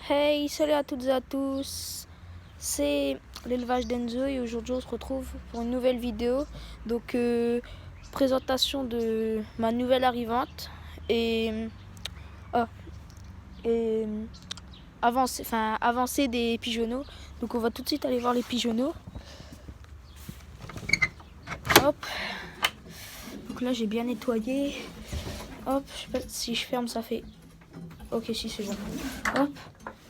Hey, salut à toutes et à tous, c'est l'élevage d'Enzo et aujourd'hui on se retrouve pour une nouvelle vidéo. Donc présentation de ma nouvelle arrivante et, ah, et avancée des pigeonneaux. Donc on va tout de suite aller voir les pigeonneaux. Hop, donc là j'ai bien nettoyé. Hop, je sais pas si je ferme ça fait... Ok, si c'est bon. Hop,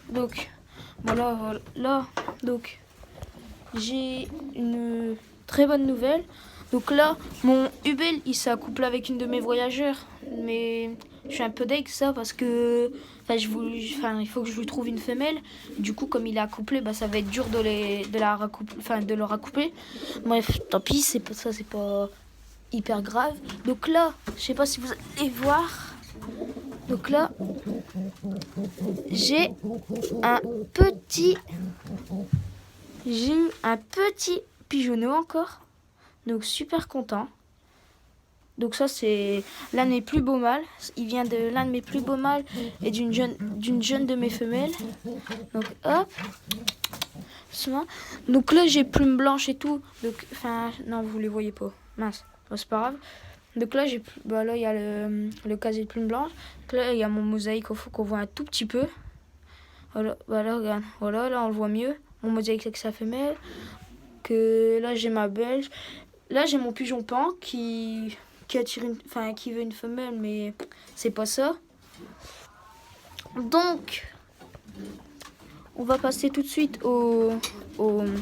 donc voilà, donc j'ai une très bonne nouvelle. Donc là, mon Hubel, il s'est accouplé avec une de mes voyageurs. Mais je suis un peu deg ça parce que il faut que je lui trouve une femelle. Du coup, comme il est accouplé, ça va être dur de le raccoupler. Bref, tant pis, c'est pas hyper grave. Donc là, je sais pas si vous allez voir. Donc là, j'ai eu un petit pigeonneau encore. Donc super content. Donc ça c'est l'un de mes plus beaux mâles. Il vient de l'un de mes plus beaux mâles et d'une jeune de mes femelles. Donc hop. Donc là j'ai plumes blanches et tout. Donc non vous les voyez pas. Mince. Bon, c'est pas grave. Donc là là il y a le casier de plumes blanches. Donc là il y a mon mosaïque qu'on voit un tout petit peu. Voilà, regarde. Voilà, là on le voit mieux. Mon mosaïque avec sa femelle. Que là j'ai ma belge. Là j'ai mon pigeon pan qui veut une femelle, mais c'est pas ça. Donc on va passer tout de suite aux œufs.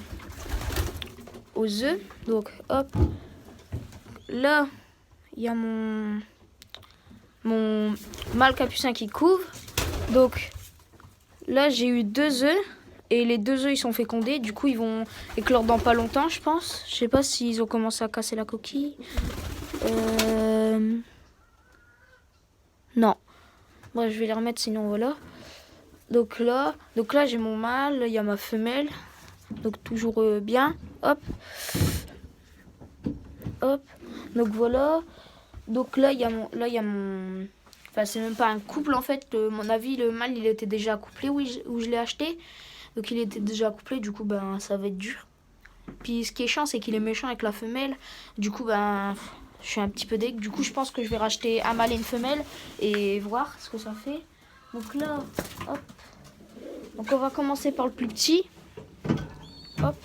Donc hop, là il y a mon mâle capucin qui couvre. Donc là j'ai eu 2 œufs. Et les 2 œufs ils sont fécondés, du coup ils vont éclore dans pas longtemps je pense. Je sais pas s'ils ont commencé à casser la coquille. Non. Bon, je vais les remettre sinon voilà. Donc là j'ai mon mâle, il y a ma femelle. Donc toujours bien. Hop. Hop. Donc voilà. Donc là il y a mon... Enfin c'est même pas un couple en fait. Mon avis le mâle il était déjà accouplé où je l'ai acheté. Donc il était déjà accouplé, du coup ça va être dur. Puis ce qui est chiant c'est qu'il est méchant avec la femelle. Du coup je suis un petit peu deg. Du coup je pense que je vais racheter un mâle et une femelle et voir ce que ça fait. Donc là, hop. Donc on va commencer par le plus petit. Hop.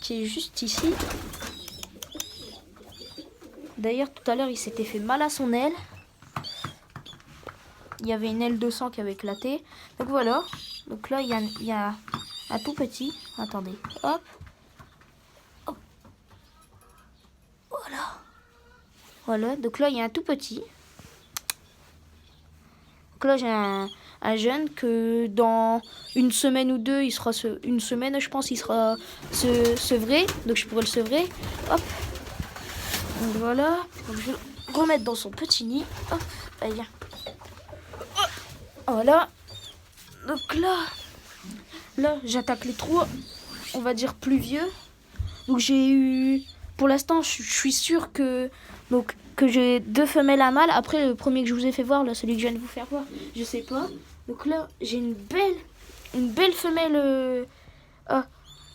Qui est juste ici. D'ailleurs tout à l'heure il s'était fait mal à son aile. Il y avait une aile de sang qui avait éclaté. Donc voilà. Donc là il y a un tout petit. Attendez. Hop. Hop. Voilà. Voilà. Donc là il y a un tout petit. Donc là j'ai un jeune que dans une semaine ou deux, une semaine je pense, il sera sevré. Donc je pourrai le sevrer. Hop. Donc voilà. Donc je vais le remettre dans son petit nid. Hop. Allez viens. Voilà. Donc là j'attaque les trous, on va dire plus vieux. Donc j'ai eu, pour l'instant je suis sûr que j'ai 2 femelles à mâle. Après le premier que je vous ai fait voir, là celui que je viens de vous faire voir, je sais pas. Donc là j'ai une belle femelle,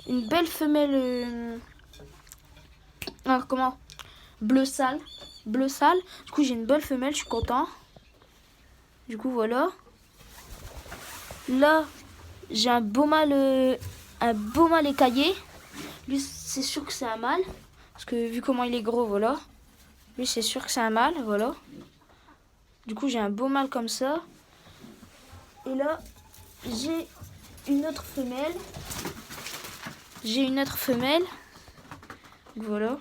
une belle femelle, comment, bleu sale. Du coup j'ai une belle femelle, je suis content. Du coup voilà. Là j'ai un beau mâle écaillé. Lui c'est sûr que c'est un mâle. Parce que vu comment il est gros, voilà. Lui c'est sûr que c'est un mâle, voilà. Du coup j'ai un beau mâle comme ça. Et là j'ai une autre femelle. Donc voilà.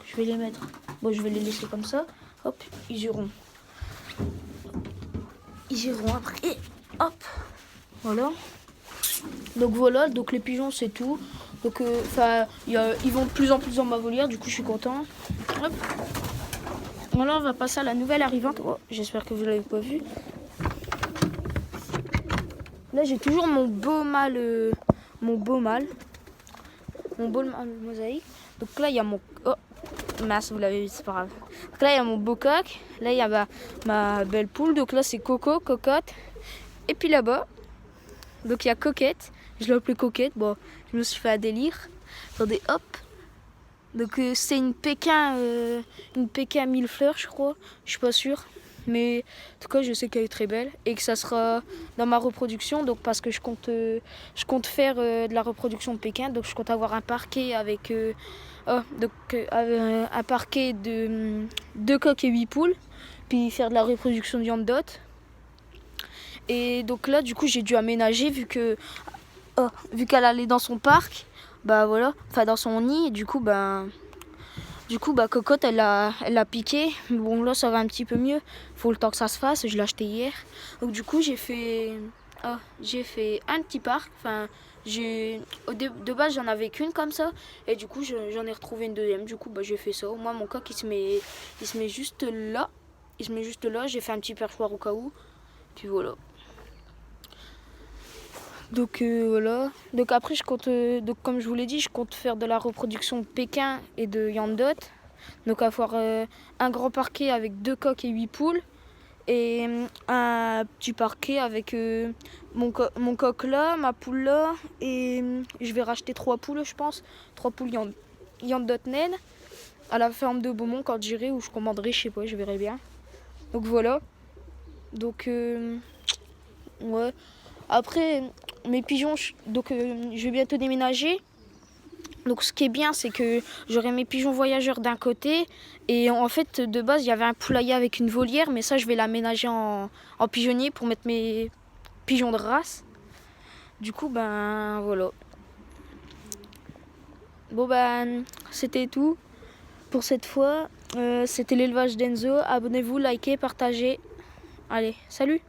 Je vais les mettre. Bon je vais les laisser comme ça. Hop, ils iront après. Hop. Voilà. Donc voilà, donc les pigeons c'est tout. Donc ils vont de plus en plus dans ma volière, du coup je suis content. Hop. Voilà, on va passer à la nouvelle arrivante. Oh, j'espère que vous l'avez pas vu. Là j'ai toujours mon beau mâle mosaïque. Donc là il y a mon... Oh, mince, vous l'avez vu, c'est pas grave. Donc là il y a mon beau coq. Là il y a ma belle poule. Donc là c'est Coco, Cocotte. Et puis là-bas, Donc il y a Coquette, je l'ai appelée Coquette, bon, je me suis fait un délire. Attendez, hop. Donc c'est une Pékin 1000 fleurs, je crois, je suis pas sûre. Mais en tout cas, je sais qu'elle est très belle et que ça sera dans ma reproduction. Donc parce que je compte faire de la reproduction de Pékin. Donc je compte avoir un parquet avec un parquet de 2 coqs et 8 poules. Puis faire de la reproduction de Yandot. Et donc là, du coup, j'ai dû aménager vu qu'elle allait dans son parc. Bah voilà, enfin dans son nid. Et du coup, Cocotte, elle l'a piqué. Bon, là, ça va un petit peu mieux. Faut le temps que ça se fasse. Je l'ai acheté hier. Donc, du coup, j'ai fait un petit parc. Enfin, de base, j'en avais qu'une comme ça. Et du coup, j'en ai retrouvé une deuxième. Du coup, j'ai fait ça. Au moins, mon coq, il se met juste là. J'ai fait un petit perchoir au cas où. Puis voilà. Donc voilà. Donc après comme je vous l'ai dit, je compte faire de la reproduction de Pékin et de Yandot. Donc avoir un grand parquet avec 2 coqs et 8 poules et un petit parquet avec mon coq là, ma poule là et je vais racheter 3 poules je pense, 3 poules Yandot naine à la ferme de Beaumont quand j'irai ou je commanderai, je sais pas, je verrai bien. Donc voilà. Donc ouais. Après, mes pigeons, je vais bientôt déménager. Donc ce qui est bien, c'est que j'aurai mes pigeons voyageurs d'un côté. Et en fait, de base, il y avait un poulailler avec une volière. Mais ça, je vais l'aménager en pigeonnier pour mettre mes pigeons de race. Du coup, voilà. Bon, c'était tout pour cette fois. C'était l'élevage d'Enzo. Abonnez-vous, likez, partagez. Allez, salut!